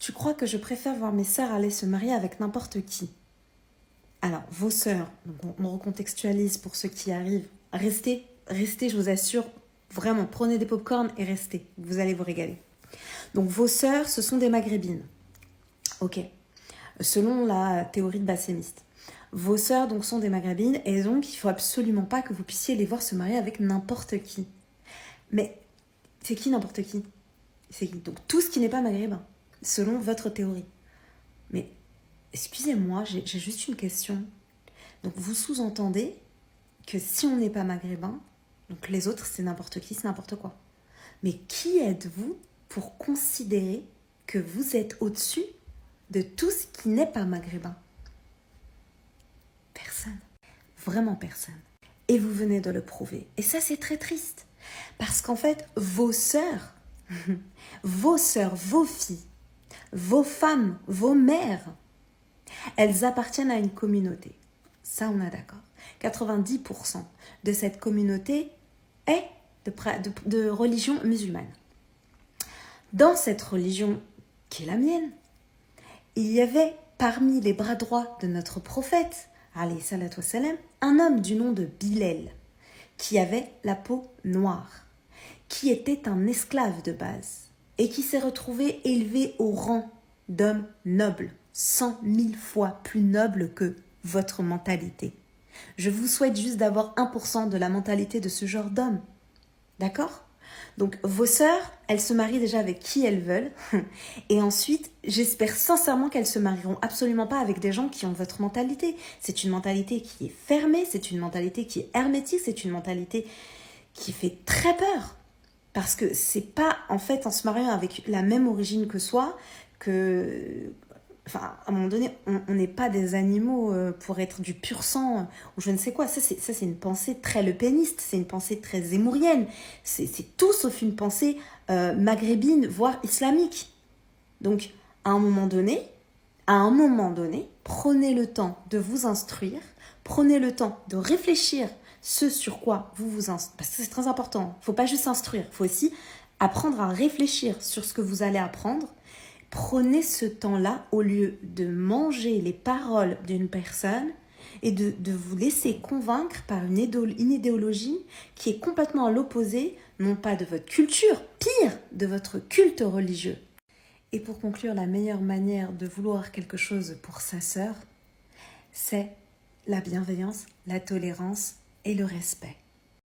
Tu crois que je préfère voir mes sœurs aller se marier avec n'importe qui? Alors, vos sœurs, donc on recontextualise pour ceux qui arrivent. Restez, je vous assure, vraiment, prenez des pop-corn et restez. Vous allez vous régaler. Donc, vos sœurs, ce sont des maghrébines. Ok. Selon la théorie de Bassémiste. Vos sœurs, donc, sont des maghrébines et donc, il ne faut absolument pas que vous puissiez les voir se marier avec n'importe qui. Mais, c'est qui n'importe qui? C'est qui? Donc, tout ce qui n'est pas maghrébin, selon votre théorie. Mais, excusez-moi, j'ai juste une question. Donc, vous sous-entendez que si on n'est pas maghrébin, donc les autres, c'est n'importe qui, c'est n'importe quoi. Mais qui êtes-vous pour considérer que vous êtes au-dessus de tout ce qui n'est pas maghrébin? Personne. Vraiment personne. Et vous venez de le prouver. Et ça, c'est très triste. Parce qu'en fait, vos sœurs, vos filles, vos femmes, vos mères, elles appartiennent à une communauté. Ça, on est d'accord. 90% de cette communauté est de religion musulmane. Dans cette religion qui est la mienne, il y avait parmi les bras droits de notre prophète, alayhi salatu wassalam, un homme du nom de Bilal, qui avait la peau noire, qui était un esclave de base et qui s'est retrouvé élevé au rang d'homme noble, 100 000 fois plus noble que votre mentalité. Je vous souhaite juste d'avoir 1% de la mentalité de ce genre d'homme. D'accord ? Donc, vos sœurs, elles se marient déjà avec qui elles veulent. Et ensuite, j'espère sincèrement qu'elles se marieront absolument pas avec des gens qui ont votre mentalité. C'est une mentalité qui est fermée, c'est une mentalité qui est hermétique, c'est une mentalité qui fait très peur. Parce que c'est pas, en fait, en se mariant avec la même origine que soi, que... Enfin, à un moment donné, on n'est pas des animaux pour être du pur sang ou je ne sais quoi. Ça, c'est une pensée très lepéniste, c'est une pensée très zémourienne. C'est tout sauf une pensée maghrébine, voire islamique. Donc, à un moment donné, prenez le temps de vous instruire, prenez le temps de réfléchir ce sur quoi vous vous instruisez. Parce que c'est très important. Il ne faut pas juste s'instruire, il faut aussi apprendre à réfléchir sur ce que vous allez apprendre. Prenez ce temps-là au lieu de manger les paroles d'une personne et de vous laisser convaincre par une idéologie qui est complètement à l'opposé, non pas de votre culture, pire, de votre culte religieux. Et pour conclure, la meilleure manière de vouloir quelque chose pour sa sœur, c'est la bienveillance, la tolérance et le respect.